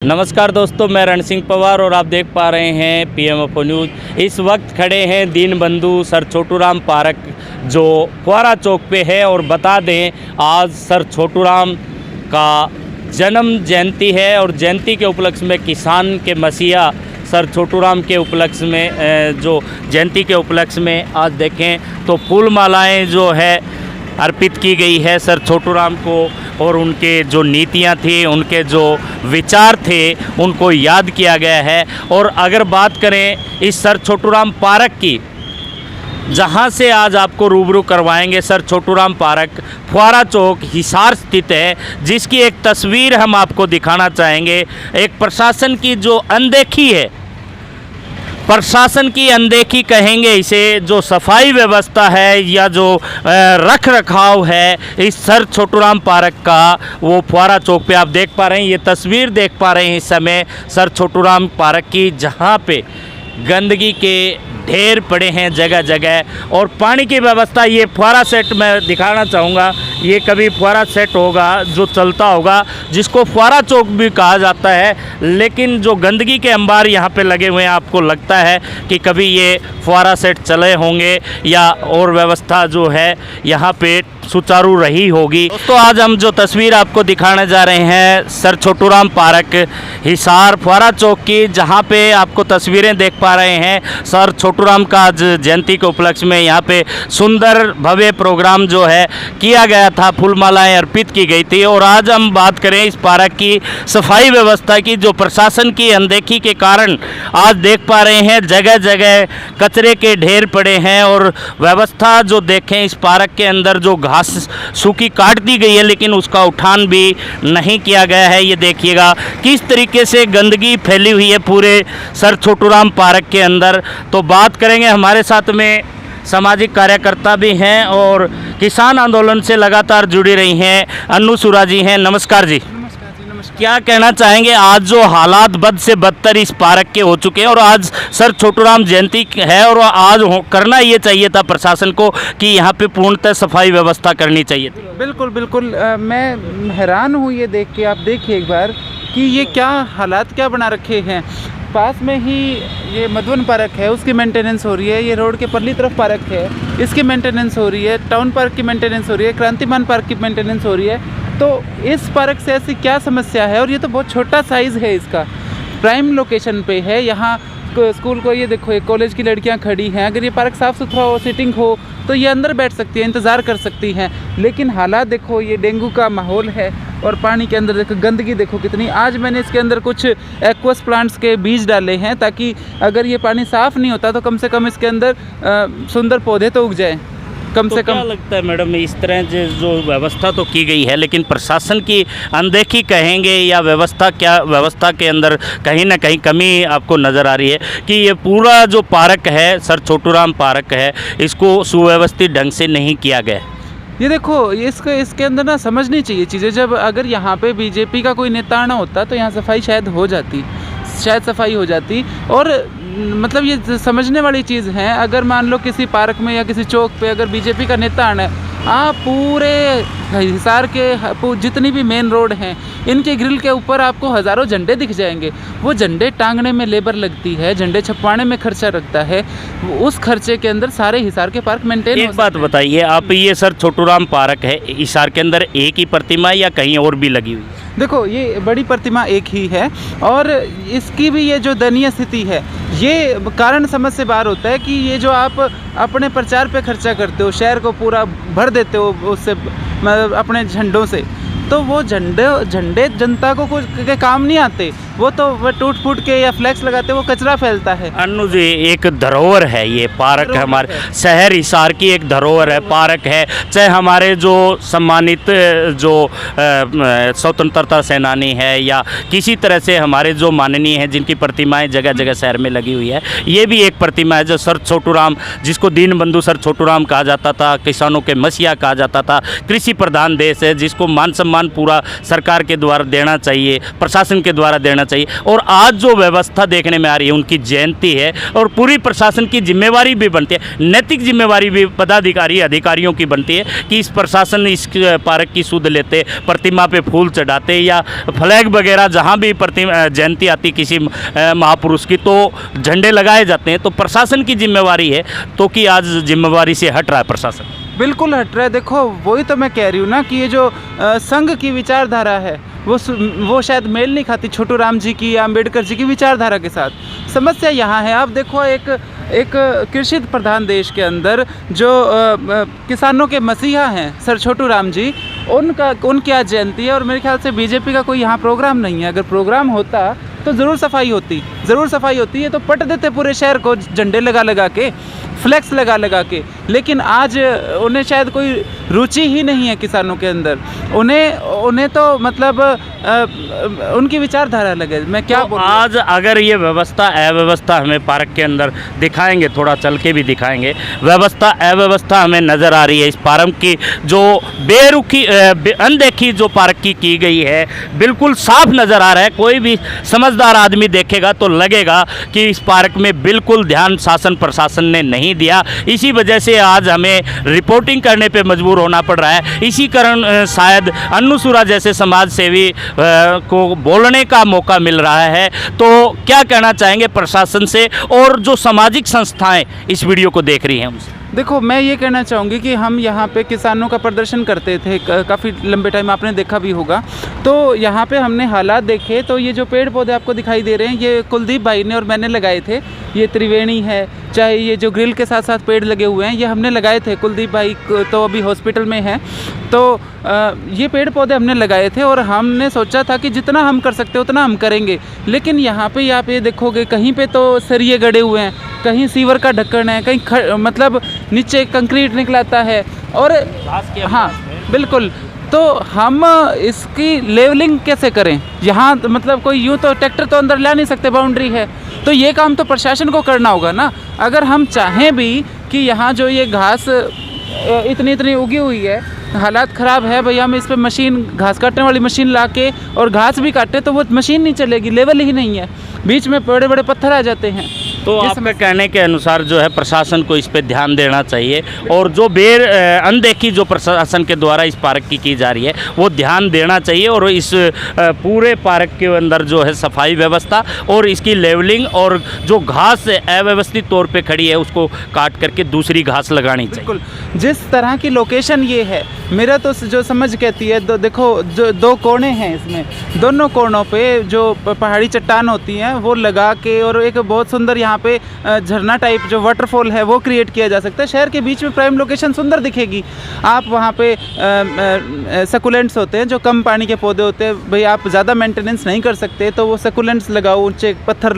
नमस्कार दोस्तों, मैं रण सिंह पवार और आप देख पा रहे हैं पीएमएफओ न्यूज़। इस वक्त खड़े हैं दीनबंधु सर छोटूराम पार्क जो फुआरा चौक पे है। और बता दें, आज सर छोटूराम का जन्म जयंती है और जयंती के उपलक्ष्य में किसान के मसीहा सर छोटूराम के उपलक्ष्य में जो जयंती के उपलक्ष्य में आज देखें तो फूल मालाएँ जो है अर्पित की गई है सर छोटूराम को। और उनके जो नीतियाँ थी, उनके जो विचार थे, उनको याद किया गया है। और अगर बात करें इस सर छोटूराम पार्क की, जहाँ से आज आपको रूबरू करवाएंगे, सर छोटूराम पार्क फुआरा चौक हिसार स्थित है, जिसकी एक तस्वीर हम आपको दिखाना चाहेंगे। एक प्रशासन की जो अनदेखी है, प्रशासन की अनदेखी कहेंगे इसे, जो सफाई व्यवस्था है या जो रख रखाव है इस सर छोटूराम पार्क का, वो फुआरा चौक पे आप देख पा रहे हैं। ये तस्वीर देख पा रहे हैं इस समय सर छोटूराम पार्क की, जहाँ पे गंदगी के ढेर पड़े हैं जगह जगह। और पानी की व्यवस्था, ये फुआरा सेट मैं दिखाना चाहूँगा। ये कभी फुआरा सेट होगा जो चलता होगा, जिसको फुआरा चौक भी कहा जाता है। लेकिन जो गंदगी के अंबार यहाँ पे लगे हुए हैं, आपको लगता है कि कभी ये फुआरा सेट चले होंगे या और व्यवस्था जो है यहाँ पे सुचारू रही होगी। दोस्तों, आज हम जो तस्वीर आपको दिखाने जा रहे हैं सर छोटूराम पार्क हिसार फुआरा चौक की, जहाँ पे आपको तस्वीरें देख पा रहे हैं। सर छोटूराम का आज जयंती के उपलक्ष्य में यहाँ पे सुंदर भव्य प्रोग्राम जो है किया गया था, फूलमालाएं अर्पित की गई थी। और आज हम बात करें इस पार्क की सफाई व्यवस्था की, जो प्रशासन की अनदेखी के कारण आज देख पा रहे हैं जगह जगह कचरे के ढेर पड़े हैं। और व्यवस्था जो देखें, इस पार्क के अंदर जो घास सूखी काट दी गई है, लेकिन उसका उठान भी नहीं किया गया है। ये देखिएगा किस तरीके से गंदगी फैली हुई है पूरे सर छोटूराम पार्क के अंदर। तो बात करेंगे, हमारे साथ में सामाजिक कार्यकर्ता भी हैं और किसान आंदोलन से लगातार जुड़ी रही हैं, अन्नू सुरा जी हैं। नमस्कार जी। क्या कहना चाहेंगे, आज जो हालात बद से बदतर इस पार्क के हो चुके हैं और आज सर छोटूराम जयंती है और आज करना ये चाहिए था प्रशासन को कि यहाँ पे पूर्णतः सफाई व्यवस्था करनी चाहिए थी। बिल्कुल बिल्कुल, मैं हैरान हूँ ये देख के। आप देखिए एक बार कि ये क्या हालात क्या बना रखे हैं। पास में ही ये मधुवन पार्क है, उसकी मेंटेनेंस हो रही है। ये रोड के परली तरफ पार्क है, इसकी मेंटेनेंस हो रही है। टाउन पार्क की मेंटेनेंस हो रही है, क्रांतिमान पार्क की मेंटेनेंस हो रही है। तो इस पार्क से ऐसी क्या समस्या है? और ये तो बहुत छोटा साइज़ है इसका, प्राइम लोकेशन पे है। यहाँ स्कूल को ये देखो, एक कॉलेज की लड़कियाँ खड़ी हैं। अगर ये पार्क साफ़ सुथरा हो, सिटिंग हो, तो ये अंदर बैठ सकती हैं, इंतज़ार कर सकती हैं। लेकिन हालात देखो, ये डेंगू का माहौल है। और पानी के अंदर देखो गंदगी देखो कितनी। आज मैंने इसके अंदर कुछ एक्वस प्लांट्स के बीज डाले हैं, ताकि अगर ये पानी साफ़ नहीं होता तो कम से कम इसके अंदर सुंदर पौधे तो उग जाएँ कम से कम। क्या लगता है मैडम, इस तरह जो व्यवस्था तो की गई है, लेकिन प्रशासन की अनदेखी कहेंगे या व्यवस्था के अंदर कहीं ना कहीं कमी आपको नज़र आ रही है कि ये पूरा जो पार्क है सर छोटूराम पार्क है, इसको सुव्यवस्थित ढंग से नहीं किया गया। ये देखो, इसके अंदर ना समझनी चाहिए चीज़ें। जब अगर यहाँ पे बीजेपी का कोई नेता ना होता तो यहाँ सफाई शायद हो जाती, सफाई हो जाती। और मतलब ये समझने वाली चीज़ है। अगर मान लो किसी पार्क में या किसी चौक पे अगर बीजेपी का नेता आना है, आप पूरे हिसार के जितनी भी मेन रोड हैं, इनके ग्रिल के ऊपर आपको हज़ारों झंडे दिख जाएंगे। वो झंडे टांगने में लेबर लगती है, झंडे छपवाने में खर्चा लगता है। उस खर्चे के अंदर सारे हिसार के पार्क मेंटेन। एक बात बताइए आप, ये सर छोटूराम पार्क है, हिसार के अंदर एक ही प्रतिमा या कहीं और भी लगी हुई? देखो, ये बड़ी प्रतिमा एक ही है और इसकी भी ये जो दयनीय स्थिति है, ये कारण समझ से बाहर होता है कि ये जो आप अपने प्रचार पे खर्चा करते हो, शहर को पूरा भर देते हो उससे, मतलब अपने झंडों से, तो वो झंडे जनता को कुछ के काम नहीं आते। वो तो वह टूट फूट के या फ्लैक्स लगाते, वो कचरा फैलता है। अन्नू जी, एक धरोहर है ये पार्क, हमारे शहर हिसार की एक धरोहर है, पार्क है। चाहे हमारे जो सम्मानित जो स्वतंत्रता सेनानी है या किसी तरह से हमारे जो माननीय हैं, जिनकी प्रतिमाएं जगह जगह शहर में लगी हुई है, ये भी एक प्रतिमा है जो सर छोटूराम, जिसको दीनबंधु सर छोटूराम कहा जाता था, किसानों के मसीहा कहा जाता था। कृषि प्रधान देश है, जिसको मान सम्मान सामान पूरा सरकार के द्वारा देना चाहिए, प्रशासन के द्वारा देना चाहिए। और आज जो व्यवस्था देखने में आ रही है, उनकी जयंती है और पूरी प्रशासन की जिम्मेवारी भी बनती है, नैतिक जिम्मेवारी भी पदाधिकारी अधिकारियों की बनती है कि इस प्रशासन इस पार्क की सुध लेते, प्रतिमा पे फूल चढ़ाते या फ्लैग वगैरह जहाँ भी जयंती आती किसी महापुरुष की तो झंडे लगाए जाते हैं। तो प्रशासन की जिम्मेवारी है, तो कि आज जिम्मेवारी से हट रहा है प्रशासन। बिल्कुल हट रहा है। देखो वही तो मैं कह रही हूँ ना कि ये जो संघ की विचारधारा है वो शायद मेल नहीं खाती छोटू राम जी की या अम्बेडकर जी की विचारधारा के साथ। समस्या यहाँ है, आप देखो एक कृषि प्रधान देश के अंदर जो किसानों के मसीहा हैं सर छोटू राम जी, उनकी आज जयंती है और मेरे ख्याल से बीजेपी का कोई यहाँ प्रोग्राम नहीं है। अगर प्रोग्राम होता तो ज़रूर सफाई होती है तो पट देते पूरे शहर को झंडे लगा के, फ्लैक्स लगा के। लेकिन आज उन्हें शायद कोई रुचि ही नहीं है किसानों के अंदर, उन्हें तो मतलब उनकी विचारधारा लगे। मैं क्या बोलूं? आज अगर ये व्यवस्था अव्यवस्था हमें पार्क के अंदर दिखाएंगे, थोड़ा चल के भी दिखाएंगे, व्यवस्था अव्यवस्था हमें नज़र आ रही है। इस पार्क की जो बेरुखी अनदेखी जो पार्क की गई है, बिल्कुल साफ नज़र आ रहा है। कोई भी समझदार आदमी देखेगा तो लगेगा कि इस पार्क में बिल्कुल ध्यान शासन प्रशासन ने नहीं दिया। इसी वजह से आज हमें रिपोर्टिंग करने पे मजबूर होना पड़ रहा है। इसी कारण शायद अन्नूसुरा जैसे समाज सेवी को बोलने का मौका मिल रहा है। तो क्या कहना चाहेंगे प्रशासन से और जो सामाजिक संस्थाएं इस वीडियो को देख रही हैं उनसे? देखो मैं ये कहना चाहूँगी कि हम यहाँ पे किसानों का प्रदर्शन करते थे काफ़ी लंबे टाइम, आपने देखा भी होगा। तो यहाँ पे हमने हालात देखे तो ये जो पेड़ पौधे आपको दिखाई दे रहे हैं ये कुलदीप भाई ने और मैंने लगाए थे। ये त्रिवेणी है, चाहे ये जो ग्रिल के साथ साथ पेड़ लगे हुए हैं ये हमने लगाए थे। कुलदीप भाई तो अभी हॉस्पिटल में हैं, तो ये पेड़ पौधे हमने लगाए थे और हमने सोचा था कि जितना हम कर सकते उतना हम करेंगे। लेकिन यहाँ पे आप ये देखोगे कहीं पे तो सरिये गड़े हुए हैं, कहीं सीवर का ढक्कन है, कहीं मतलब नीचे कंक्रीट निकलाता है और हाँ बिल्कुल। तो हम इसकी लेवलिंग कैसे करें? यहाँ मतलब कोई यूँ तो ट्रैक्टर तो अंदर ला नहीं सकते, बाउंड्री है, तो ये काम तो प्रशासन को करना होगा ना। अगर हम चाहें भी कि यहाँ जो ये घास इतनी उगी हुई है, हालात ख़राब है भैया, हम इस पे मशीन घास काटने वाली मशीन ला के और घास भी काटे तो वो मशीन नहीं चलेगी, लेवल ही नहीं है, बीच में बड़े बड़े पत्थर आ जाते हैं। तो आपके कहने के अनुसार जो है प्रशासन को इस पे ध्यान देना चाहिए और जो अनदेखी जो प्रशासन के द्वारा इस पार्क की जा रही है वो ध्यान देना चाहिए और इस पूरे पार्क के अंदर जो है सफाई व्यवस्था और इसकी लेवलिंग और जो घास अव्यवस्थित तौर पे खड़ी है उसको काट करके दूसरी घास लगानी चाहिए। बिल्कुल, जिस तरह की लोकेशन ये है, मेरा तो जो समझ कहती है, देखो जो दो कोने हैं इसमें, दोनों कोनों पे जो पहाड़ी चट्टान होती हैं वो लगा के और एक बहुत सुंदर यहाँ पे झरना टाइप जो वाटरफॉल है वो क्रिएट किया जा सकता है। शहर के बीच में प्राइम लोकेशन सुंदर दिखेगी। आप वहाँ पे सकुलेंट्स होते हैं जो कम पानी के पौधे होते हैं, भाई आप ज़्यादा मेंटेनेंस नहीं कर सकते तो वो सकुलेंट्स लगाओ, ऊंचे पत्थर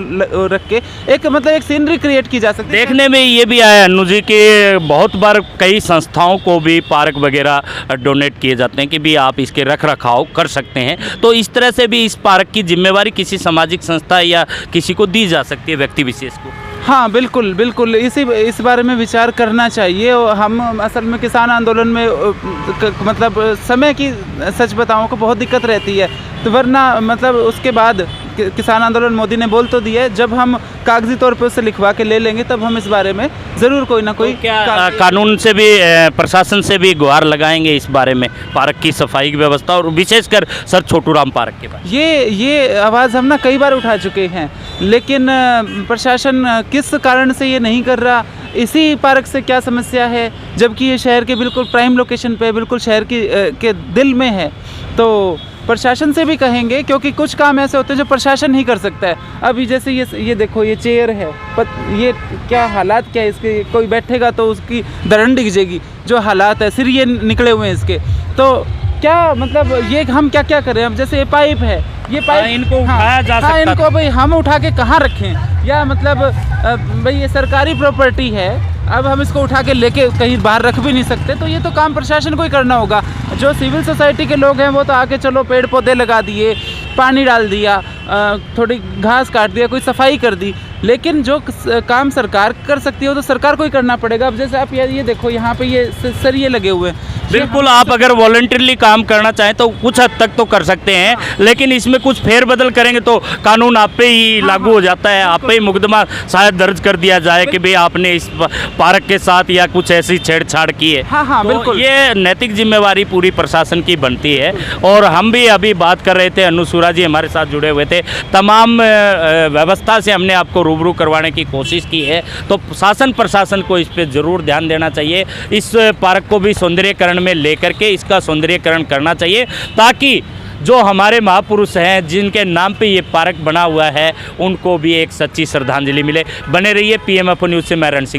रख के एक मतलब एक सीनरी क्रिएट की जा सकती है। देखने में ये भी आया अन्नू जी कि बहुत बार कई संस्थाओं को भी पार्क वगैरह डोनेट किए जाते हैं कि भी आप इसके रख रखाव कर सकते हैं। तो इस तरह से भी इस पार्क की जिम्मेवारी किसी सामाजिक संस्था या किसी को दी जा सकती है, व्यक्ति विशेष को। हाँ बिल्कुल इस बारे में विचार करना चाहिए। और हम असल में किसान आंदोलन में मतलब समय की सच बताऊँ को बहुत दिक्कत रहती है, तो वरना मतलब उसके बाद किसान आंदोलन मोदी ने बोल तो दिया है, जब हम कागजी तौर पे उससे लिखवा के ले लेंगे तब हम इस बारे में ज़रूर कोई ना कोई कानून से भी प्रशासन से भी गुहार लगाएंगे इस बारे में, पार्क की सफाई की व्यवस्था और विशेषकर सर छोटू राम पार्क के बारे में। ये आवाज़ हम ना कई बार उठा चुके हैं, लेकिन प्रशासन किस कारण से ये नहीं कर रहा, इसी पार्क से क्या समस्या है, जबकि ये शहर के बिल्कुल प्राइम लोकेशन पे, बिल्कुल शहर के दिल में है। तो प्रशासन से भी कहेंगे, क्योंकि कुछ काम ऐसे होते हैं जो प्रशासन ही कर सकता है। अभी जैसे ये देखो ये चेयर है, ये क्या हालात क्या है इसके, कोई बैठेगा तो उसकी दरन डिग जाएगी, जो हालात है, सिर ये निकले हुए हैं इसके। तो क्या मतलब ये हम क्या करें? अब जैसे ये पाइप है, ये पाइप इनको उठाया जा सकता है, इनको भाई हम उठा के कहाँ रखें? या मतलब भाई ये सरकारी प्रॉपर्टी है, अब हम इसको उठा के लेके कहीं बाहर रख भी नहीं सकते। तो ये तो काम प्रशासन को ही करना होगा। जो सिविल सोसाइटी के लोग हैं वो तो आके चलो पेड़ पौधे लगा दिए, पानी डाल दिया, थोड़ी घास काट दिया, कोई सफाई कर दी, लेकिन जो काम सरकार कर सकती है वो तो सरकार को ही करना पड़ेगा। अब जैसे आप ये देखो, यहाँ पे ये सरिये लगे हुए हैं। बिल्कुल, आप अगर वॉलंटरली काम करना चाहें तो कुछ हद तक तो कर सकते हैं, लेकिन इसमें कुछ फेरबदल करेंगे तो कानून आप पे ही लागू हो जाता है, आप पे ही मुकदमा शायद दर्ज कर दिया जाए कि भाई आपने इस पार्क के साथ या कुछ ऐसी छेड़छाड़ की है। हाँ, तो बिल्कुल। ये नैतिक जिम्मेवारी पूरी प्रशासन की बनती है। और हम भी अभी बात कर रहे थे, अनुसूरा जी हमारे साथ जुड़े हुए थे, तमाम व्यवस्था से हमने आपको रूबरू करवाने की कोशिश की है। तो शासन प्रशासन को इस पर ज़रूर ध्यान देना चाहिए, इस पार्क को भी सौंदर्यीकरण में लेकर के इसका सौंदर्यीकरण करना चाहिए, ताकि जो हमारे महापुरुष हैं जिनके नाम पे ये पार्क बना हुआ है उनको भी एक सच्ची श्रद्धांजलि मिले। बने रहिए PMFO न्यूज़ से, मैं रण सिंह।